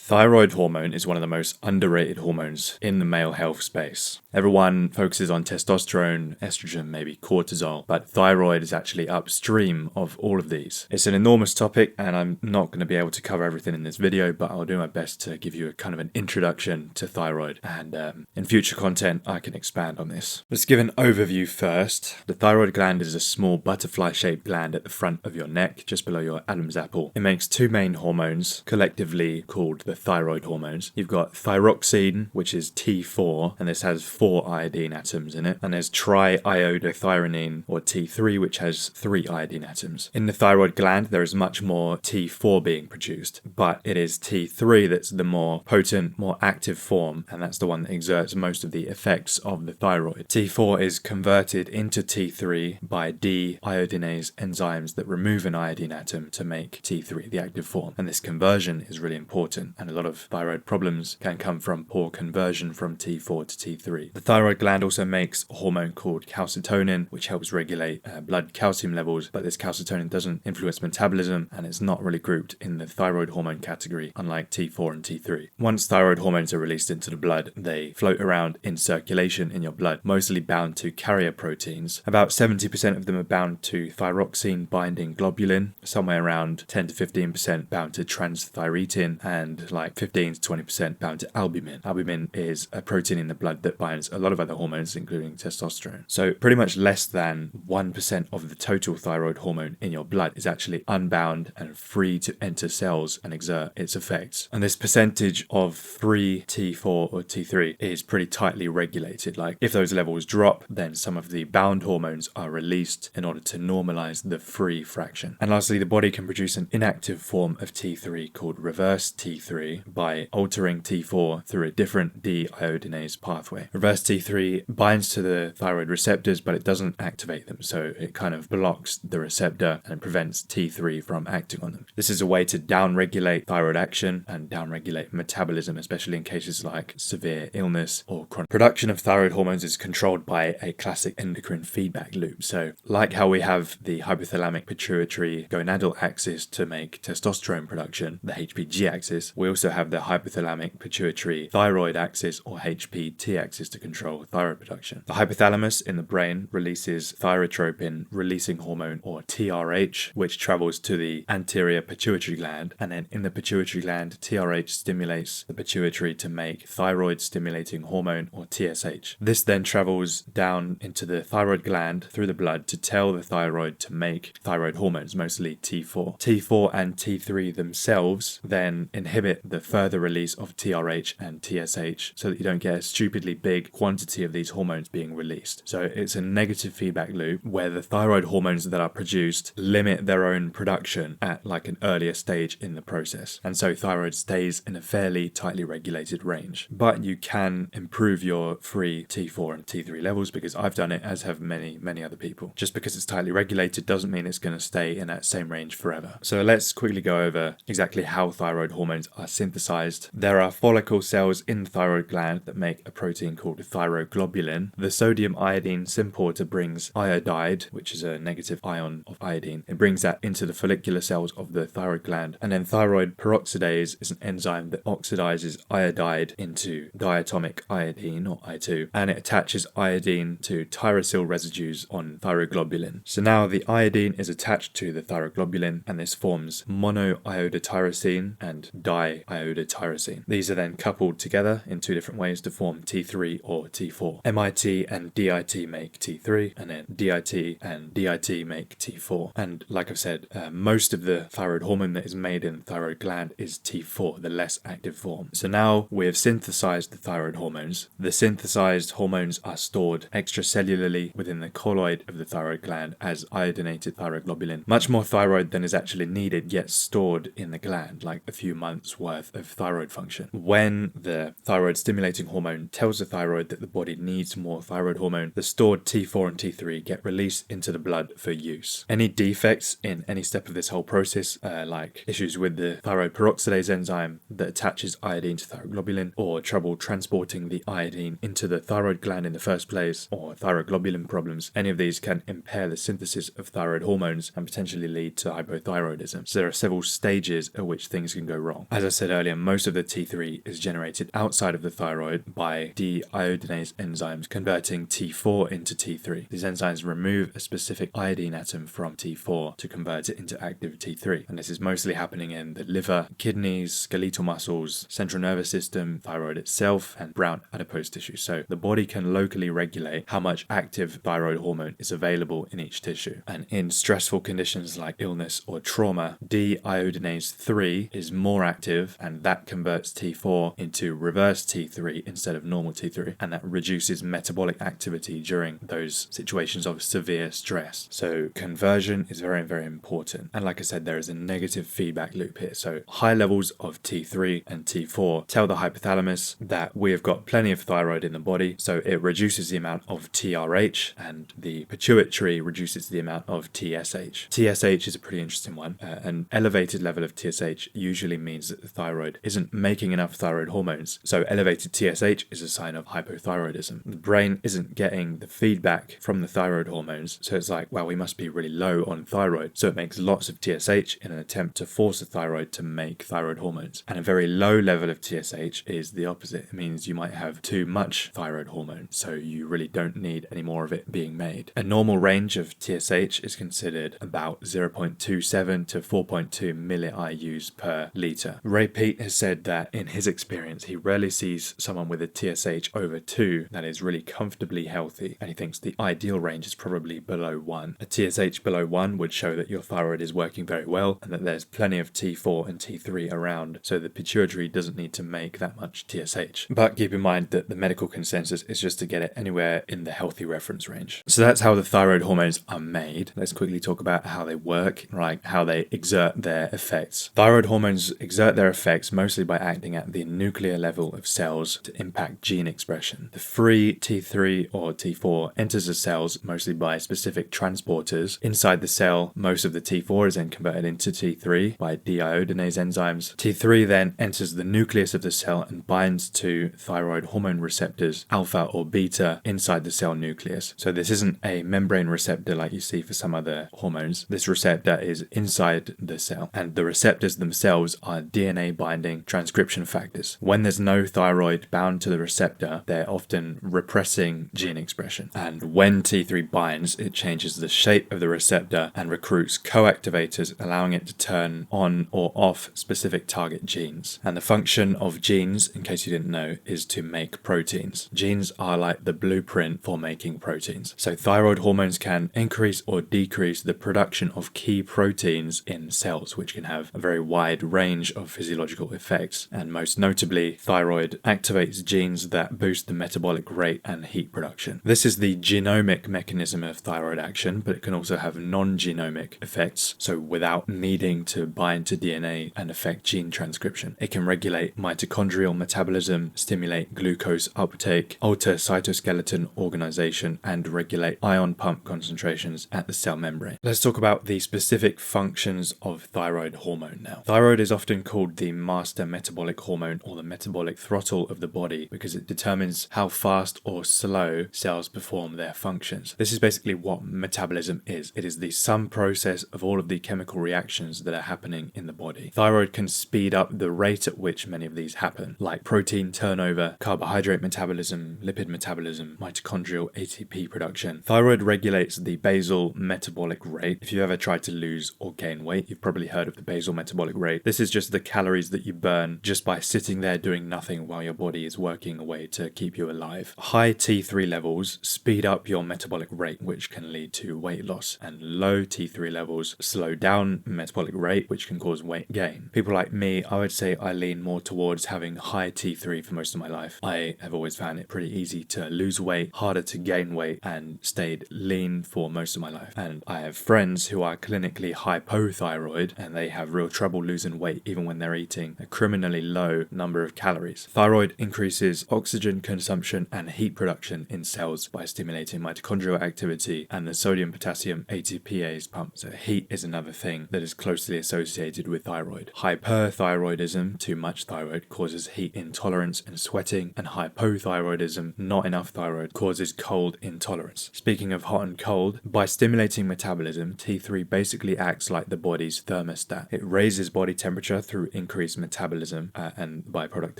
Thyroid hormone is one of the most underrated hormones in the male health space. Everyone focuses on testosterone, estrogen, maybe cortisol, but thyroid is actually upstream of all of these. It's an enormous topic and I'm not going to be able to cover everything in this video, but I'll do my best to give you a kind of an introduction to thyroid, and in future content I can expand on this. Let's give an overview first. The thyroid gland is a small butterfly-shaped gland at the front of your neck, just below your Adam's apple. It makes two main hormones, collectively called the thyroid hormones. You've got thyroxine, which is T4, and this has 4 iodine atoms in it, and there's triiodothyronine, or T3, which has 3 iodine atoms. In the thyroid gland, there is much more T4 being produced, but it is T3 that's the more potent, more active form, and that's the one that exerts most of the effects of the thyroid. T4 is converted into T3 by deiodinase enzymes that remove an iodine atom to make T3, the active form, and this conversion is really important. And a lot of thyroid problems can come from poor conversion from T4 to T3. The thyroid gland also makes a hormone called calcitonin, which helps regulate blood calcium levels, but this calcitonin doesn't influence metabolism and it's not really grouped in the thyroid hormone category, unlike T4 and T3. Once thyroid hormones are released into the blood, they float around in circulation in your blood, mostly bound to carrier proteins. About 70% of them are bound to thyroxine binding globulin, somewhere around 10 to 15% bound to transthyretin, and like 15 to 20% bound to albumin. Albumin is a protein in the blood that binds a lot of other hormones, including testosterone. So pretty much less than 1% of the total thyroid hormone in your blood is actually unbound and free to enter cells and exert its effects. And this percentage of free T4 or T3 is pretty tightly regulated. Like if those levels drop, then some of the bound hormones are released in order to normalize the free fraction. And lastly, the body can produce an inactive form of T3 called reverse T3 by altering T4 through a different deiodinase pathway. Reverse T3 binds to the thyroid receptors, but it doesn't activate them, so it kind of blocks the receptor and prevents T3 from acting on them. This is a way to downregulate thyroid action and downregulate metabolism, especially in cases like severe illness or chronic. Production of thyroid hormones is controlled by a classic endocrine feedback loop. So like how we have the hypothalamic pituitary gonadal axis to make testosterone production, the HPG axis, we also have the hypothalamic pituitary thyroid axis, or HPT axis, to control thyroid production. The hypothalamus in the brain releases thyrotropin releasing hormone, or TRH, which travels to the anterior pituitary gland, and then in the pituitary gland, TRH stimulates the pituitary to make thyroid stimulating hormone, or TSH. This then travels down into the thyroid gland through the blood to tell the thyroid to make thyroid hormones, mostly T4. T4 and T3 themselves then inhibit the further release of TRH and TSH so that you don't get a stupidly big quantity of these hormones being released. So it's a negative feedback loop where the thyroid hormones that are produced limit their own production at like an earlier stage in the process. And so thyroid stays in a fairly tightly regulated range. But you can improve your free T4 and T3 levels, because I've done it, as have many other people. Just because it's tightly regulated doesn't mean it's going to stay in that same range forever. So let's quickly go over exactly how thyroid hormones are synthesized. There are follicle cells in the thyroid gland that make a protein called thyroglobulin. The sodium iodine symporter brings iodide, which is a negative ion of iodine. It brings that into the follicular cells of the thyroid gland. And then thyroid peroxidase is an enzyme that oxidizes iodide into diatomic iodine, or I2, and it attaches iodine to tyrosyl residues on thyroglobulin. So now the iodine is attached to the thyroglobulin, and this forms monoiodotyrosine and diiodotyrosine. These are then coupled together in two different ways to form T3 or T4. MIT and DIT make T3, and then DIT and DIT make T4. And like I've said, most of the thyroid hormone that is made in the thyroid gland is T4, the less active form. So now we have synthesized the thyroid hormones. The synthesized hormones are stored extracellularly within the colloid of the thyroid gland as iodinated thyroglobulin. Much more thyroid than is actually needed gets stored in the gland, like a few months worth of thyroid function. When the thyroid stimulating hormone tells the thyroid that the body needs more thyroid hormone, the stored T4 and T3 get released into the blood for use. Any defects in any step of this whole process, like issues with the thyroid peroxidase enzyme that attaches iodine to thyroglobulin, or trouble transporting the iodine into the thyroid gland in the first place, or thyroglobulin problems, any of these can impair the synthesis of thyroid hormones and potentially lead to hypothyroidism. So there are several stages at which things can go wrong. As I said earlier, most of the T3 is generated outside of the thyroid by deiodinase enzymes converting T4 into T3. These enzymes remove a specific iodine atom from T4 to convert it into active T3, and this is mostly happening in the liver, kidneys, skeletal muscles, central nervous system, thyroid itself, and brown adipose tissue. So the body can locally regulate how much active thyroid hormone is available in each tissue. And in stressful conditions like illness or trauma, deiodinase 3 is more active, and that converts T4 into reverse T3 instead of normal T3, and that reduces metabolic activity during those situations of severe stress. So conversion is very, very important. And like I said, there is a negative feedback loop here. So high levels of T3 and T4 tell the hypothalamus that we have got plenty of thyroid in the body, so it reduces the amount of TRH, and the pituitary reduces the amount of TSH. TSH is a pretty interesting one. An elevated level of TSH usually means that the thyroid isn't making enough thyroid hormones. So elevated TSH is a sign of hypothyroidism. The brain isn't getting the feedback from the thyroid hormones, so it's like, well, we must be really low on thyroid. So it makes lots of TSH in an attempt to force the thyroid to make thyroid hormones. And a very low level of TSH is the opposite. It means you might have too much thyroid hormone, so you really don't need any more of it being made. A normal range of TSH is considered about 0.27 to 4.2 milli-IUs per litre. Ray Peat has said that in his experience, he rarely sees someone with a TSH over 2 that is really comfortably healthy, and he thinks the ideal range is probably below 1. A TSH below 1 would show that your thyroid is working very well and that there's plenty of T4 and T3 around, so the pituitary doesn't need to make that much TSH. But keep in mind that the medical consensus is just to get it anywhere in the healthy reference range. So that's how the thyroid hormones are made. Let's quickly talk about how they work, like how they exert their effects. Thyroid hormones exert their effects mostly by acting at the nuclear level of cells to impact gene expression. The free T3 or T4 enters the cells mostly by specific transporters. Inside the cell, most of the T4 is then converted into T3 by deiodinase enzymes. T3 then enters the nucleus of the cell and binds to thyroid hormone receptors, alpha or beta, inside the cell nucleus. So this isn't a membrane receptor like you see for some other hormones. This receptor is inside the cell, and the receptors themselves are DNA binding transcription factors. When there's no thyroid bound to the receptor, they're often repressing gene expression. And when T3 binds, it changes the shape of the receptor and recruits co-activators, allowing it to turn on or off specific target genes. And the function of genes, in case you didn't know, is to make proteins. Genes are like the blueprint for making proteins. So thyroid hormones can increase or decrease the production of key proteins in cells, which can have a very wide range of physiological effects. And most notably, thyroid activates genes that boost the metabolic rate and heat production. This is the genomic mechanism of thyroid action, but it can also have non-genomic effects, so without needing to bind to DNA and affect gene transcription. It can regulate mitochondrial metabolism, stimulate glucose uptake, alter cytoskeleton organization, and regulate ion pump concentrations at the cell membrane. Let's talk about the specific functions of thyroid hormone now. Thyroid is often called the master metabolic hormone or the metabolic throttle of the body because it determines how fast or slow cells perform their functions. This is basically what metabolism is. It is the sum process of all of the chemical reactions that are happening in the body. Thyroid can speed up the rate at which many of these happen, like protein turnover, carbohydrate metabolism, lipid metabolism, mitochondrial ATP production. Thyroid regulates the basal metabolic rate. If you ever tried to lose or gain weight, you've probably heard of the basal metabolic rate. This is just the calories that you burn just by sitting there doing nothing while your body is working away to keep you alive. High T3 levels speed up your metabolic rate, which can lead to weight loss, and low T3 levels slow down metabolic rate, which can cause weight gain. People like me, I would say I lean more towards having high T3 for most of my life. I have always found it pretty easy to lose weight, harder to gain weight, and stayed lean for most of my life. And I have friends who are clinically hypothyroid, and they have real trouble losing weight even when they're eating a criminally low number of calories. Thyroid increases oxygen consumption and heat production in cells by stimulating mitochondrial activity and the sodium-potassium ATPase pump. So heat is another thing that is closely associated with thyroid. Hyperthyroidism, too much thyroid, causes heat intolerance and sweating, and hypothyroidism, not enough thyroid, causes cold intolerance. Speaking of hot and cold, by stimulating metabolism, T3 basically acts like the body's thermostat. It raises body temperature through increased metabolism, and byproduct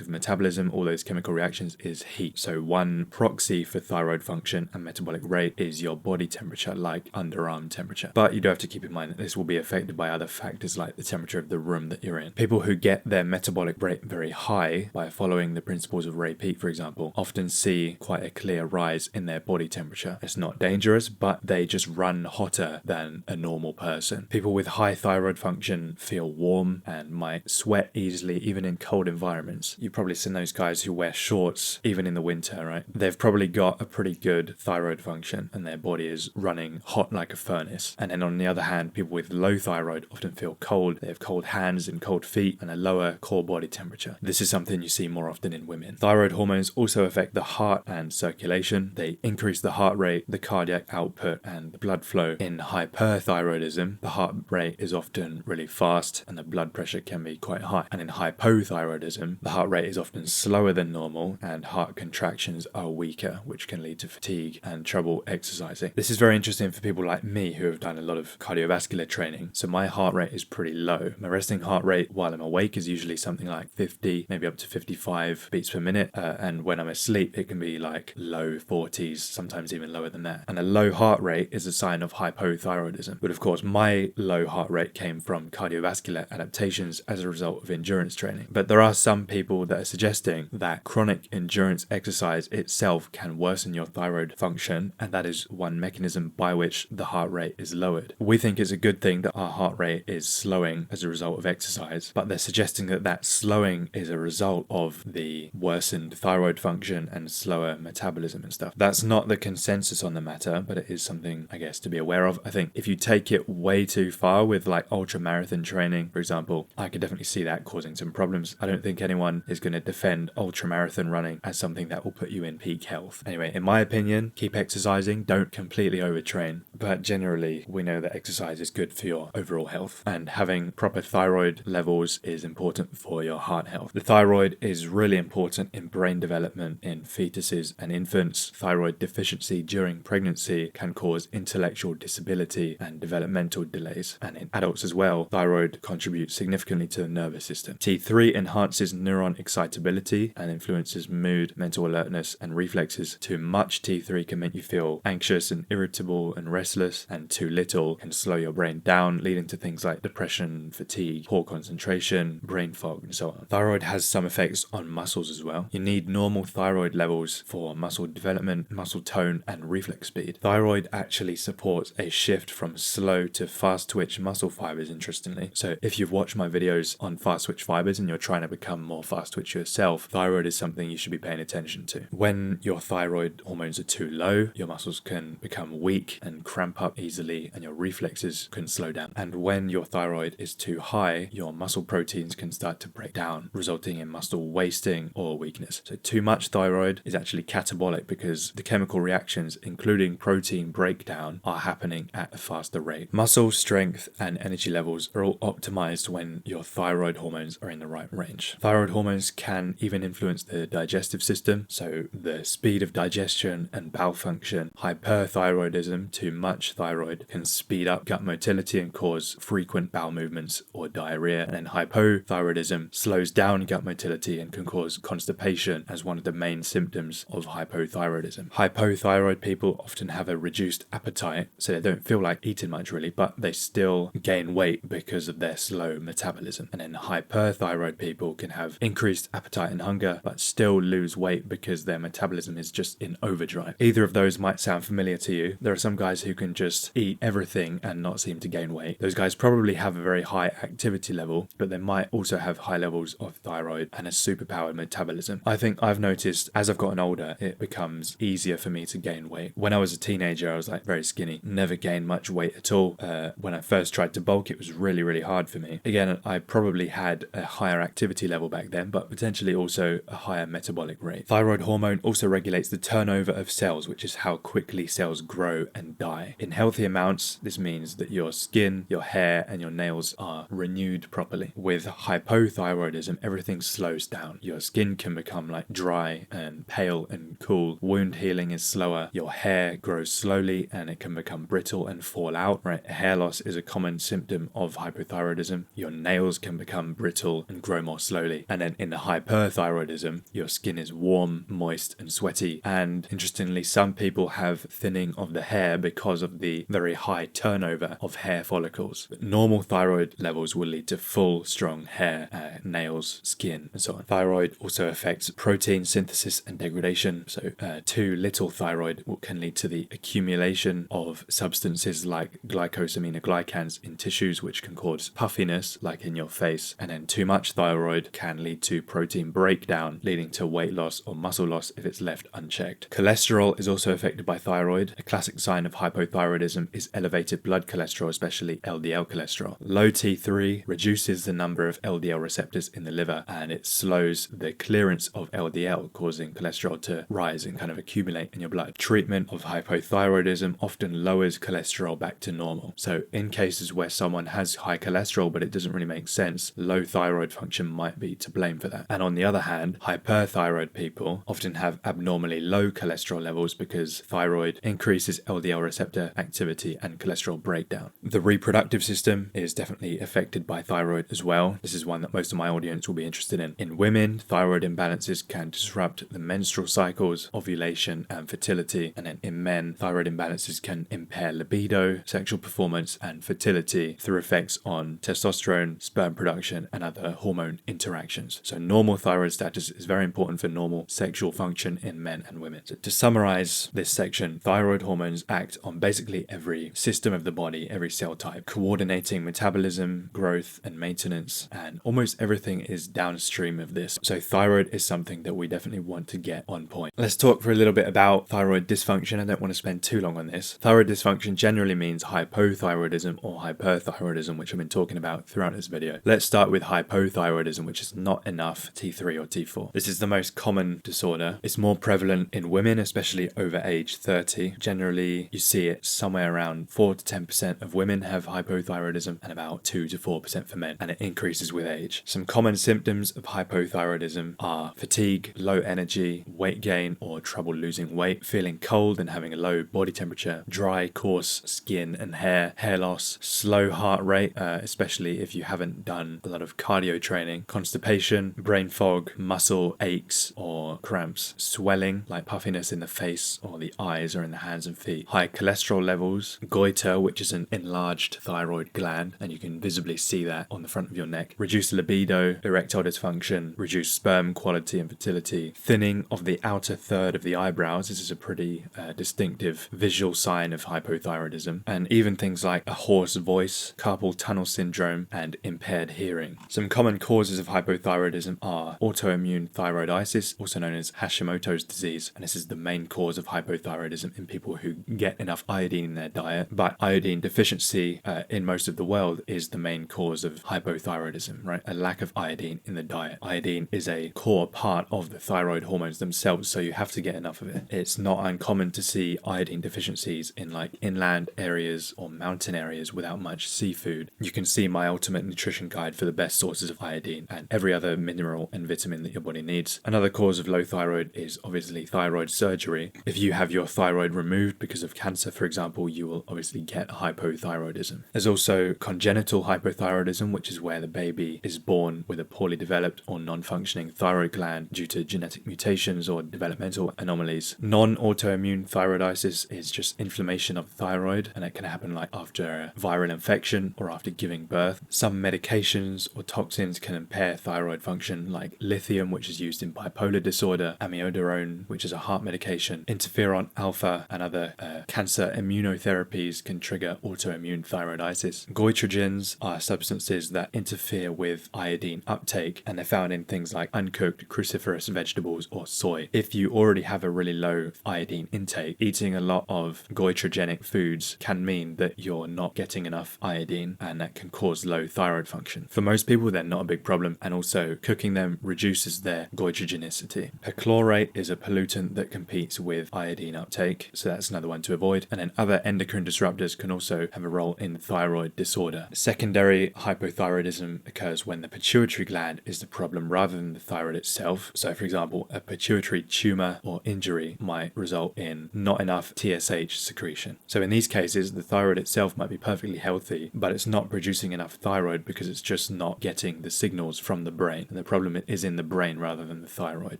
of metabolism, all those chemical reactions, is heat. So one proxy for thyroid function and metabolic rate is your body temperature, like underarm temperature. But you do have to keep in mind that this will be affected by other factors like the temperature of the room that you're in. People who get their metabolic rate very high by following the principles of Ray Peat, for example, often see quite a clear rise in their body temperature. It's not dangerous, but they just run hotter than a normal person. People with high thyroid function feel warm and might sweat easily, even in cold environments. You've probably seen those guys who wear shorts, even in the winter, right? They've probably got a pretty good thyroid function and their body is running hot like a furnace. And then on the other hand, people with low thyroid often feel cold. They have cold hands and cold feet and a lower core body temperature. This is something you see more often in women. Thyroid hormones also affect the heart and circulation. They increase the heart rate, the cardiac output, and the blood flow. In hyperthyroidism, the heart rate is often really fast and the blood pressure can be quite high. And in hypothyroidism, the heart rate is often slower than normal and heart contractions are weaker, which can lead to fatigue and trouble exercising. This is very interesting for people like me who have done a lot of cardiovascular training. So my heart rate is pretty low. My resting heart rate while I'm awake is usually something like 50, maybe up to 55 beats per minute. And when I'm asleep, it can be like low 40s, sometimes even lower than that. And a low heart rate is a sign of hypothyroidism. But of course, my low heart rate came from cardiovascular adaptations as a result of endurance training. But there are some people that are suggesting that chronic endurance exercise itself can worsen your thyroid function, and that is one mechanism by which the heart rate is lowered. We think it's a good thing that our heart rate is slowing as a result of exercise, but they're suggesting that that slowing is a result of the worsened thyroid function and slower metabolism and stuff. That's not the consensus on the matter, but it is something, I guess, to be aware of. I think if you take it way too far with like ultra marathon training, for example, I could definitely see that causing some problems. I don't think anyone is going to defend ultra marathon running as something that will put you in peak health. Anyway, in my opinion, keep exercising, don't completely overtrain, but generally we know that exercise is good for your overall health, and having proper thyroid levels is important for your heart health. The thyroid is really important in brain development in fetuses and infants. Thyroid deficiency during pregnancy can cause intellectual disability and developmental delays, and in adults as well, thyroid contributes significantly to the nervous system. T3 enhances neuron excitability and influences mood, mental alertness, and reflexes. Too much T3 can make you feel anxious and irritable and restless, and too little can slow your brain down, leading to things like depression, fatigue, poor concentration, brain fog, and so on. Thyroid has some effects on muscles as well. You need normal thyroid levels for muscle development, muscle tone, and reflex speed. Thyroid actually supports a shift from slow to fast twitch muscle fibers, interestingly. So if you've watched my videos on fast twitch fibers and you're trying to become more fast twitch yourself, thyroid is something you should be paying attention to. When your thyroid hormones are too low, your muscles can become weak and cramp up easily, and your reflexes can slow down. And when your thyroid is too high, your muscle proteins can start to break down, resulting in muscle wasting or weakness. So too much thyroid is actually catabolic because the chemical reactions, including protein breakdown, are happening at a faster rate. Muscle strength and energy levels are all optimized when your thyroid hormones are in the right range. Thyroid hormones can even influence the digestive system, so the speed of digestion and bowel function. Hyperthyroidism, too much thyroid, can speed up gut motility and cause frequent bowel movements or diarrhea. And then hypothyroidism slows down gut motility and can cause constipation as one of the main symptoms of hypothyroidism. Hypothyroid people often have a reduced appetite, so they don't feel like eating much really, but they still gain weight because of their slow metabolism. And then hyperthyroid people can have increased appetite and hunger, but still lose weight because their metabolism is just in overdrive. Either of those might sound familiar to you. There are some guys who can just eat everything and not seem to gain weight. Those guys probably have a very high activity level, but they might also have high levels of thyroid and a superpowered metabolism. I think I've noticed as I've gotten older, it becomes easier for me to gain weight. When I was a teenager, I was like very skinny, never gained much weight at all. When I first tried to bulk, it was really, really hard for me. Again, I probably had a higher activity level back then, but potentially also a higher metabolic rate. Thyroid hormone also regulates the turnover of cells, which is how quickly cells grow and die. In healthy amounts, this means that your skin, your hair, and your nails are renewed properly. With hypothyroidism, everything slows down. Your skin can become like dry and pale and cool. Wound healing is slower. Your hair grows slowly and it can become brittle and fall out. Right? Hair loss is a common symptom of hypothyroidism. Your nails can become become brittle and grow more slowly. And then in the hyperthyroidism, your skin is warm, moist, and sweaty. And interestingly, some people have thinning of the hair because of the very high turnover of hair follicles. But normal thyroid levels will lead to full, strong hair, nails, skin, and so on. Thyroid also affects protein synthesis and degradation. So too little thyroid can lead to the accumulation of substances like glycosaminoglycans in tissues, which can cause puffiness, like in your face. And then too much thyroid can lead to protein breakdown, leading to weight loss or muscle loss if it's left unchecked. Cholesterol is also affected by thyroid. A classic sign of hypothyroidism is elevated blood cholesterol, especially LDL cholesterol. Low T3 reduces the number of LDL receptors in the liver, and it slows the clearance of LDL, causing cholesterol to rise and kind of accumulate in your blood. Treatment of hypothyroidism often lowers cholesterol back to normal. So in cases where someone has high cholesterol but it doesn't really make sense, low thyroid function might be to blame for that. And on the other hand, hyperthyroid people often have abnormally low cholesterol levels because thyroid increases LDL receptor activity and cholesterol breakdown. The reproductive system is definitely affected by thyroid as well. This is one that most of my audience will be interested in. In women, thyroid imbalances can disrupt the menstrual cycles, ovulation, and fertility. And then in men, thyroid imbalances can impair libido, sexual performance, and fertility through effects on testosterone, sperm production, and other hormone interactions. So normal thyroid status is very important for normal sexual function in men and women. So to summarize this section, thyroid hormones act on basically every system of the body, every cell type, coordinating metabolism, growth, and maintenance, and almost everything is downstream of this. So thyroid is something that we definitely want to get on point. Let's talk for a little bit about thyroid dysfunction. I don't want to spend too long on this. Thyroid dysfunction generally means hypothyroidism or hyperthyroidism, which I've been talking about throughout this video. Let's start with hypothyroidism, which is not enough T3 or T4. This is the most common disorder. It's more prevalent in women, especially over age 30. Generally, you see it somewhere around 4 to 10% of women have hypothyroidism and about 2 to 4% for men, and it increases with age. Some common symptoms of hypothyroidism are fatigue, low energy, weight gain or trouble losing weight, feeling cold and having a low body temperature, dry, coarse skin and hair loss, slow heart rate, especially if you haven't done a lot of cardio training, constipation, brain fog, muscle aches or cramps, swelling like puffiness in the face or the eyes or in the hands and feet, high cholesterol levels, goiter, which is an enlarged thyroid gland, and you can visibly see that on the front of your neck, reduced libido, erectile dysfunction, reduced sperm quality and fertility, thinning of the outer third of the eyebrows. This is a pretty distinctive visual sign of hypothyroidism, and even things like a hoarse voice, carpal tunnel syndrome, and impaired hearing. Some common causes of hypothyroidism are autoimmune thyroiditis, also known as Hashimoto's disease, and this is the main cause of hypothyroidism in people who get enough iodine in their diet, but iodine deficiency in most of the world is the main cause of hypothyroidism, right? A lack of iodine in the diet. Iodine is a core part of the thyroid hormones themselves, so you have to get enough of it. It's not uncommon to see iodine deficiencies in like inland areas or mountain areas without much seafood. You can see my ultimate nutrition guide for the best sources of iodine and every other mineral and vitamin that your body needs. Another cause of low thyroid is obviously thyroid surgery. If you have your thyroid removed because of cancer, for example, you will obviously get hypothyroidism. There's also congenital hypothyroidism, which is where the baby is born with a poorly developed or non-functioning thyroid gland due to genetic mutations or developmental anomalies. Non-autoimmune thyroiditis is just inflammation of the thyroid, and it can happen like after a viral infection or after giving birth. Some medications or toxins can impair thyroid function, like lithium, which is used in bipolar disorder, amiodarone, which is a heart medication, interferon alpha, and other cancer immunotherapies can trigger autoimmune thyroiditis. Goitrogens are substances that interfere with iodine uptake, and they're found in things like uncooked cruciferous vegetables or soy. If you already have a really low iodine intake, eating a lot of goitrogenic foods can mean that you're not getting enough iodine, and that can cause low thyroid function. For most people, they're not a big problem, and also cooking them reduces their goitrogenicity. Perchlorate is a pollutant that competes with iodine uptake, so that's another one to avoid. And then other endocrine disruptors can also have a role in thyroid disorder. Secondary hypothyroidism occurs when the pituitary gland is the problem rather than the thyroid itself. So for example, a pituitary tumor or injury might result in not enough TSH secretion. So in these cases, the thyroid itself might be perfectly healthy, but it's not producing enough thyroid because it's just just not getting the signals from the brain. And the problem is in the brain rather than the thyroid.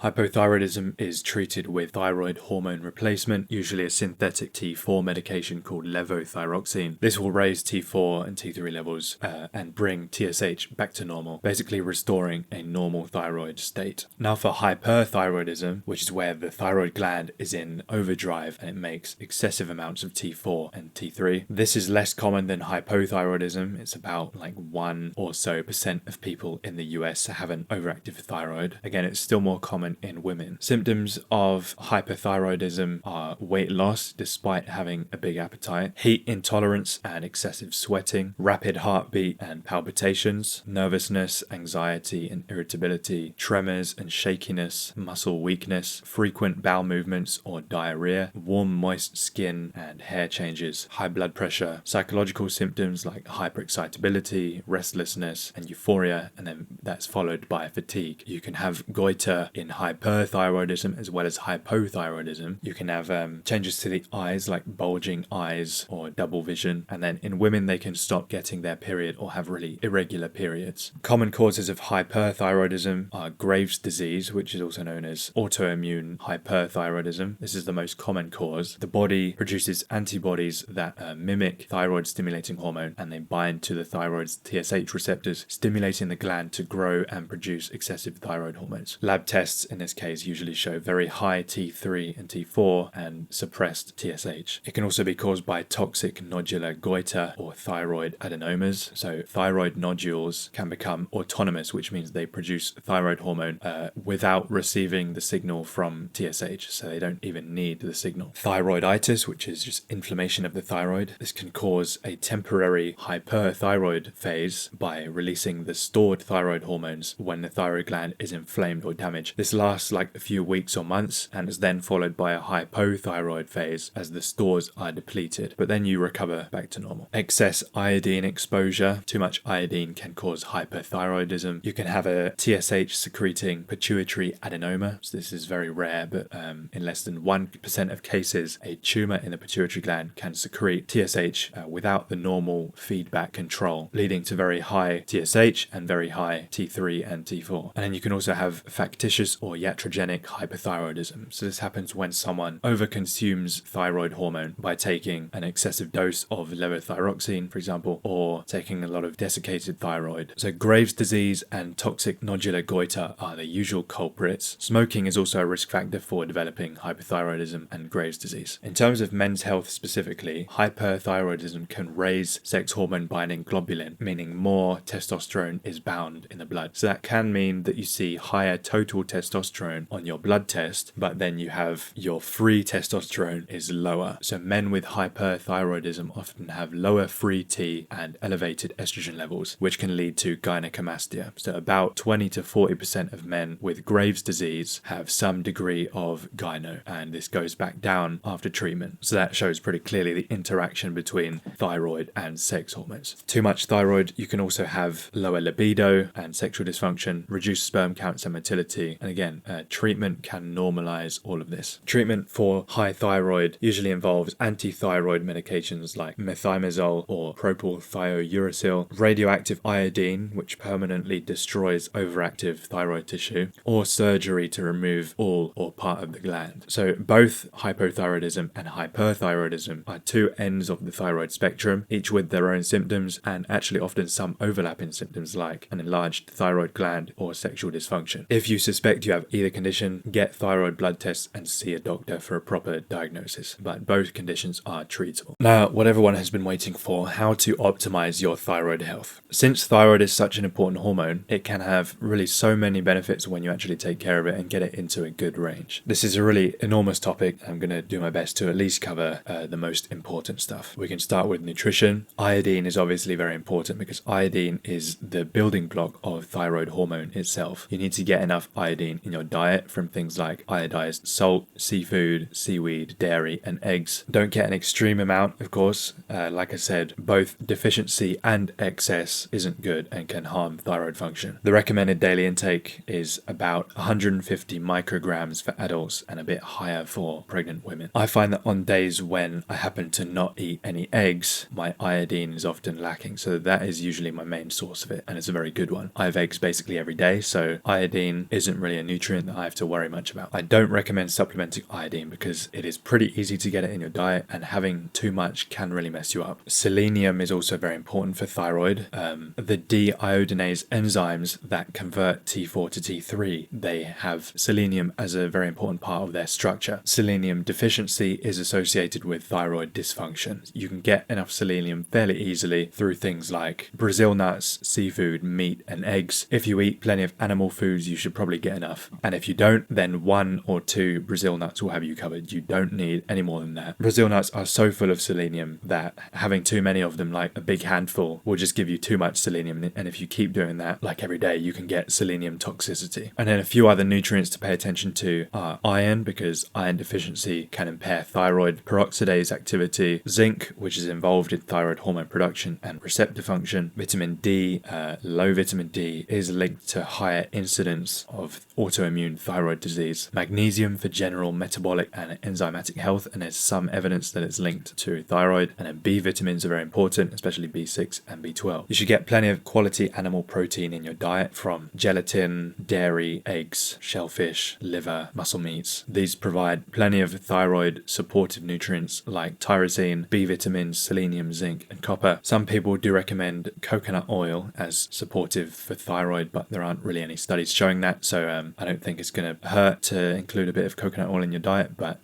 Hypothyroidism is treated with thyroid hormone replacement, usually a synthetic T4 medication called levothyroxine. This will raise T4 and T3 levels and bring TSH back to normal, basically restoring a normal thyroid state. Now for hyperthyroidism, which is where the thyroid gland is in overdrive and it makes excessive amounts of T4 and T3. This is less common than hypothyroidism. It's about like 1% or so of people in the US have an overactive thyroid. Again, it's still more common in women. Symptoms of hyperthyroidism are weight loss despite having a big appetite, heat intolerance and excessive sweating, rapid heartbeat and palpitations, nervousness, anxiety and irritability, tremors and shakiness, muscle weakness, frequent bowel movements or diarrhea, warm moist skin and hair changes, high blood pressure, psychological symptoms like hyperexcitability, restlessness and euphoria, and then that's followed by fatigue. You can have goiter in hyperthyroidism as well as hypothyroidism. You can have changes to the eyes like bulging eyes or double vision, and then in women they can stop getting their period or have really irregular periods. Common causes of hyperthyroidism are Graves' disease, which is also known as autoimmune hyperthyroidism. This is the most common cause. The body produces antibodies that mimic thyroid stimulating hormone, and they bind to the thyroid's TSH receptors, stimulating the gland to grow and produce excessive thyroid hormones. Lab tests in this case usually show very high T3 and T4 and suppressed TSH. It can also be caused by toxic nodular goiter or thyroid adenomas. So thyroid nodules can become autonomous, which means they produce thyroid hormone without receiving the signal from TSH, so they don't even need the signal. Thyroiditis, which is just inflammation of the thyroid. This can cause a temporary hyperthyroid phase by releasing the stored thyroid hormones when the thyroid gland is inflamed or damaged. This lasts like a few weeks or months and is then followed by a hypothyroid phase as the stores are depleted, but then you recover back to normal. Excess iodine exposure. Too much iodine can cause hyperthyroidism. You can have a TSH secreting pituitary adenoma. So this is very rare, but in less than 1% of cases, a tumor in the pituitary gland can secrete TSH without the normal feedback control, leading to very high TSH and very high T3 and T4. And then you can also have factitious or iatrogenic hyperthyroidism. So this happens when someone overconsumes thyroid hormone by taking an excessive dose of levothyroxine, for example, or taking a lot of desiccated thyroid. So Graves' disease and toxic nodular goiter are the usual culprits. Smoking is also a risk factor for developing hyperthyroidism and Graves' disease. In terms of men's health specifically, hyperthyroidism can raise sex hormone binding globulin, meaning more testosterone is bound in the blood. So that can mean that you see higher total testosterone on your blood test, but then you have your free testosterone is lower. So men with hyperthyroidism often have lower free T and elevated estrogen levels, which can lead to gynecomastia. So about 20 to 40% of men with Graves' disease have some degree of gyno, and this goes back down after treatment. So that shows pretty clearly the interaction between thyroid and sex hormones. Too much thyroid, you can also have lower libido and sexual dysfunction, reduced sperm counts and motility, and again, treatment can normalize all of this. Treatment for high thyroid usually involves anti-thyroid medications like methimazole or propylthiouracil, radioactive iodine, which permanently destroys overactive thyroid tissue, or surgery to remove all or part of the gland. So both hypothyroidism and hyperthyroidism are two ends of the thyroid spectrum, each with their own symptoms and actually often some overlap in symptoms like an enlarged thyroid gland or sexual dysfunction. If you suspect you have either condition, get thyroid blood tests and see a doctor for a proper diagnosis, but both conditions are treatable. Now, what everyone has been waiting for, how to optimize your thyroid health. Since thyroid is such an important hormone, it can have really so many benefits when you actually take care of it and get it into a good range. This is a really enormous topic. I'm going to do my best to at least cover the most important stuff. We can start with nutrition. Iodine is obviously very important because iodine is the building block of thyroid hormone itself. You need to get enough iodine in your diet from things like iodized salt, seafood, seaweed, dairy, and eggs. Don't get an extreme amount, of course. Like I said, both deficiency and excess isn't good and can harm thyroid function. The recommended daily intake is about 150 micrograms for adults and a bit higher for pregnant women. I find that on days when I happen to not eat any eggs, my iodine is often lacking. So that is usually my main main source of it, and it's a very good one. I have eggs basically every day, so iodine isn't really a nutrient that I have to worry much about. I don't recommend supplementing iodine because it is pretty easy to get it in your diet, and having too much can really mess you up. Selenium is also very important for thyroid. The deiodinase enzymes that convert T4 to T3, they have selenium as a very important part of their structure. Selenium deficiency is associated with thyroid dysfunction. You can get enough selenium fairly easily through things like Brazil nuts, seafood, meat, and eggs. If you eat plenty of animal foods, you should probably get enough. And if you don't, then 1 or 2 Brazil nuts will have you covered. You don't need any more than that. Brazil nuts are so full of selenium that having too many of them, like a big handful, will just give you too much selenium. And if you keep doing that, like every day, you can get selenium toxicity. And then a few other nutrients to pay attention to are iron, because iron deficiency can impair thyroid peroxidase activity, zinc, which is involved in thyroid hormone production and receptor function, vitamin D. Low vitamin D is linked to higher incidence of autoimmune thyroid disease, magnesium for general metabolic and enzymatic health, and there's some evidence that it's linked to thyroid. And then B vitamins are very important, especially B6 and B12. You should get plenty of quality animal protein in your diet from gelatin, dairy, eggs, shellfish, liver, muscle meats. These provide plenty of thyroid supportive nutrients like tyrosine, B vitamins, selenium, zinc, and copper. Some people do recommend coconut oil as supportive for thyroid, but there aren't really any studies showing that, so I don't think it's going to hurt to include a bit of coconut oil in your diet, but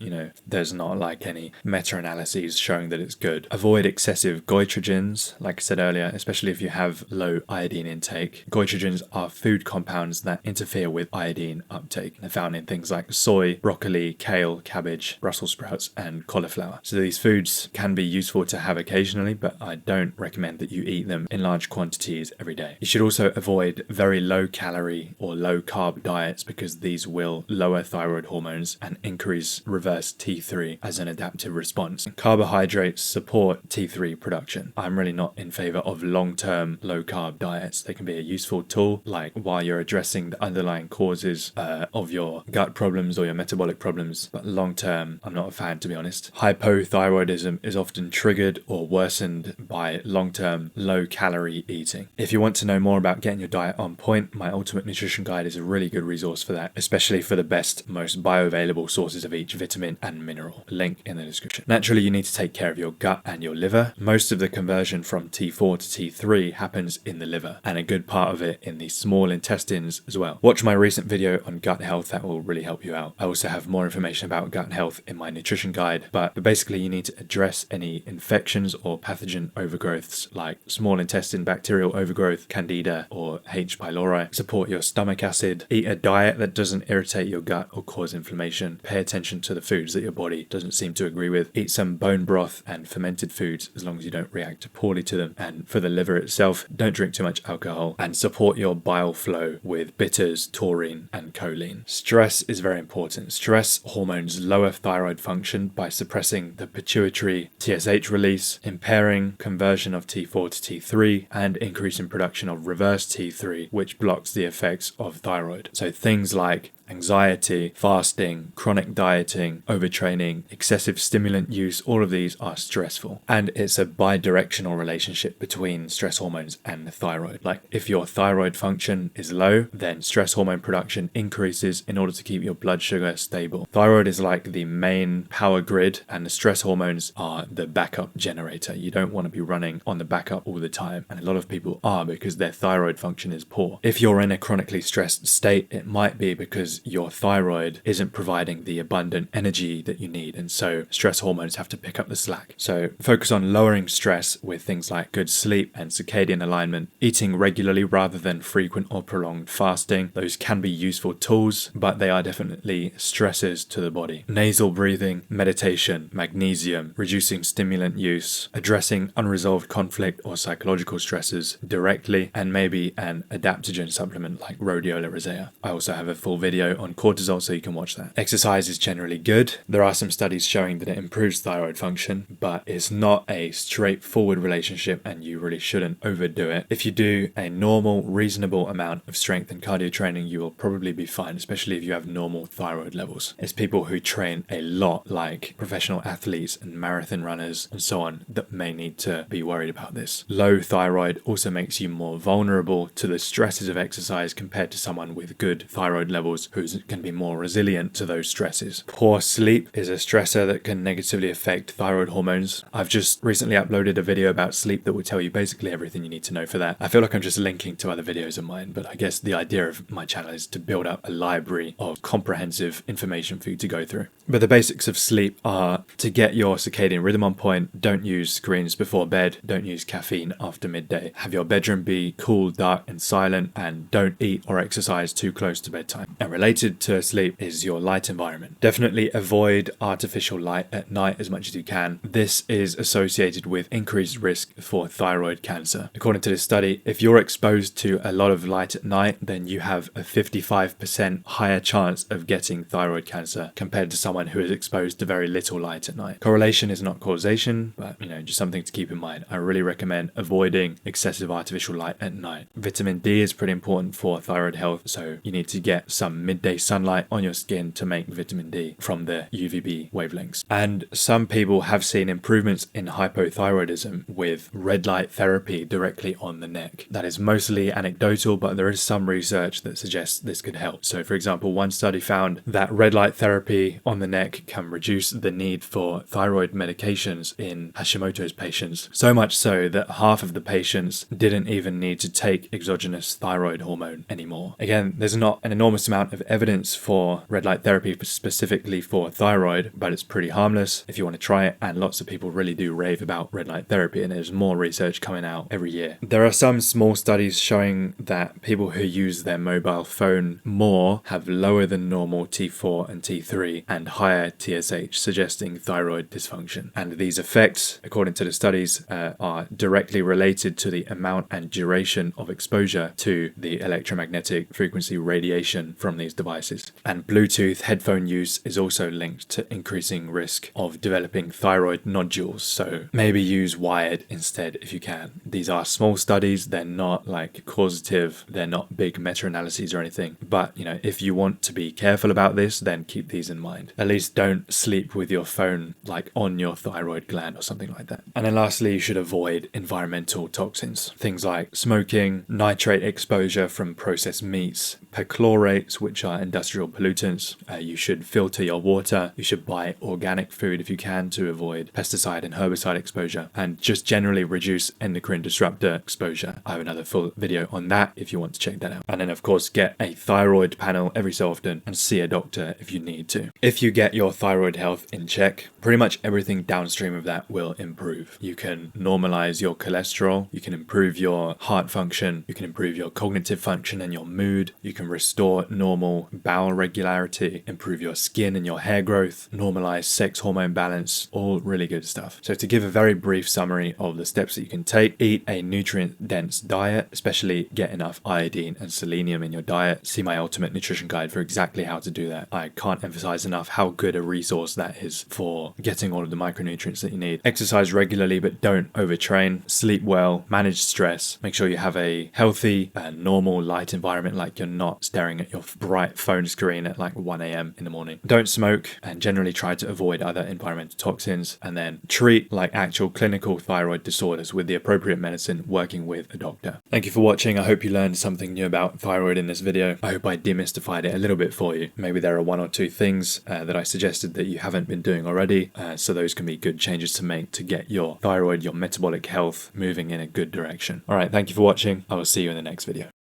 there's not like any meta-analyses showing that it's good. Avoid excessive goitrogens, like I said earlier, especially if you have low iodine intake. Goitrogens are food compounds that interfere with iodine uptake. They're found in things like soy, broccoli, kale, cabbage, Brussels sprouts, and cauliflower. So these foods can be useful to have occasionally, but I don't recommend that you eat them in large quantities every day. You should also avoid very low calorie or low carb diets, because these will lower thyroid hormones and increase reverse T3 as an adaptive response. Carbohydrates support T3 production. I'm really not in favor of long-term low-carb diets. They can be a useful tool, like while you're addressing the underlying causes of your gut problems or your metabolic problems, but long-term, I'm not a fan, to be honest. Hypothyroidism is often triggered or worsened by long-term low-calorie eating. If you want to know more about getting your diet on point, my Ultimate Nutrition Guide is a really good resource for that, especially for the best, most bioavailable sources of each vitamin and mineral. Link in the description. Naturally, you need to take care of your gut and your liver. Most of the conversion from T4 to T3 happens in the liver, and a good part of it in the small intestines as well. Watch my recent video on gut health, that will really help you out. I also have more information about gut health in my nutrition guide, but basically you need to address any infections or pathogen overgrowths like small intestine bacterial overgrowth, candida, or H. pylori. Support your stomach acid. Eat a diet that doesn't irritate your gut or cause inflammation. Pay attention to the foods that your body doesn't seem to agree with. Eat some bone broth and fermented foods as long as you don't react poorly to them. And for the liver itself, don't drink too much alcohol, and support your bile flow with bitters, taurine, and choline. Stress is very important. Stress hormones lower thyroid function by suppressing the pituitary TSH release, impairing conversion of T4 to T3, and increasing production of reverse T3, which blocks the effects of thyroid. So things like anxiety, fasting, chronic dieting, overtraining, excessive stimulant use, all of these are stressful. And it's a bi-directional relationship between stress hormones and the thyroid. Like if your thyroid function is low, then stress hormone production increases in order to keep your blood sugar stable. Thyroid is like the main power grid, and the stress hormones are the backup generator. You don't want to be running on the backup all the time, and a lot of people are because their thyroid function is poor. If you're in a chronically stressed state, it might be because your thyroid isn't providing the abundant energy that you need, and so stress hormones have to pick up the slack. So focus on lowering stress with things like good sleep and circadian alignment, eating regularly rather than frequent or prolonged fasting. Those can be useful tools, but they are definitely stressors to the body. Nasal breathing, meditation, magnesium, reducing stimulant use, addressing unresolved conflict or psychological stresses directly, and maybe an adaptogen supplement like rhodiola rosea. I also have a full video video on cortisol, so you can watch that. Exercise is generally good. There are some studies showing that it improves thyroid function, but it's not a straightforward relationship and you really shouldn't overdo it. If you do a normal, reasonable amount of strength and cardio training, you will probably be fine, especially if you have normal thyroid levels. It's people who train a lot, like professional athletes and marathon runners and so on, that may need to be worried about this. Low thyroid also makes you more vulnerable to the stresses of exercise compared to someone with good thyroid levels who can be more resilient to those stresses. Poor sleep is a stressor that can negatively affect thyroid hormones. I've just recently uploaded a video about sleep that will tell you basically everything you need to know for that. I feel like I'm just linking to other videos of mine, but I guess the idea of my channel is to build up a library of comprehensive information for you to go through. But the basics of sleep are to get your circadian rhythm on point. Don't use screens before bed. Don't use caffeine after midday. Have your bedroom be cool, dark and silent, and don't eat or exercise too close to bedtime. And related to sleep is your light environment. Definitely avoid artificial light at night as much as you can. This is associated with increased risk for thyroid cancer. According to this study, if you're exposed to a lot of light at night, then you have a 55% higher chance of getting thyroid cancer compared to someone who is exposed to very little light at night. Correlation is not causation, but just something to keep in mind. I really recommend avoiding excessive artificial light at night. Vitamin D is pretty important for thyroid health, so you need to get some midday sunlight on your skin to make vitamin D from the UVB wavelengths. And some people have seen improvements in hypothyroidism with red light therapy directly on the neck. That is mostly anecdotal, but there is some research that suggests this could help. So for example, one study found that red light therapy on the neck can reduce the need for thyroid medications in Hashimoto's patients, so much so that half of the patients didn't even need to take exogenous thyroid hormone anymore. Again, there's not an enormous amount of evidence for red light therapy specifically for thyroid, but it's pretty harmless if you want to try it, and lots of people really do rave about red light therapy, and there's more research coming out every year. There are some small studies showing that people who use their mobile phone more have lower than normal T4 and T3 and higher TSH, suggesting thyroid dysfunction. And these effects, according to the studies, are directly related to the amount and duration of exposure to the electromagnetic frequency radiation from these devices. And Bluetooth headphone use is also linked to increasing risk of developing thyroid nodules, so maybe use wired instead if you can. These are small studies, they're not like causative, they're not big meta-analyses or anything, but if you want to be careful about this, then keep these in mind. At least don't sleep with your phone like on your thyroid gland or something like that. And then lastly, you should avoid environmental toxins, things like smoking, nitrate exposure from processed meats, perchlorates, which are industrial pollutants. You should filter your water. You should buy organic food if you can to avoid pesticide and herbicide exposure, and just generally reduce endocrine disruptor exposure. I have another full video on that if you want to check that out. And then of course get a thyroid panel every so often and see a doctor if you need to. If you get your thyroid health in check, pretty much everything downstream of that will improve. You can normalize your cholesterol, you can improve your heart function, you can improve your cognitive function and your mood, you can restore normal bowel regularity, improve your skin and your hair growth, normalize sex hormone balance, all really good stuff. So to give a very brief summary of the steps that you can take, eat a nutrient-dense diet, especially get enough iodine and selenium in your diet. See my ultimate nutrition guide for exactly how to do that. I can't emphasize enough how good a resource that is for getting all of the micronutrients that you need. Exercise regularly, but don't overtrain. Sleep well, manage stress, make sure you have a healthy and normal light environment, like you're not staring at your bright phone screen at like 1 a.m. in the morning. Don't smoke, and generally try to avoid other environmental toxins, and then treat like actual clinical thyroid disorders with the appropriate medicine, working with a doctor. Thank you for watching. I hope you learned something new about thyroid in this video. I hope I demystified it a little bit for you. Maybe there are one or two things that I suggested that you haven't been doing already, so those can be good changes to make to get your thyroid, your metabolic health moving in a good direction. Alright, thank you for watching. I will see you in the next video.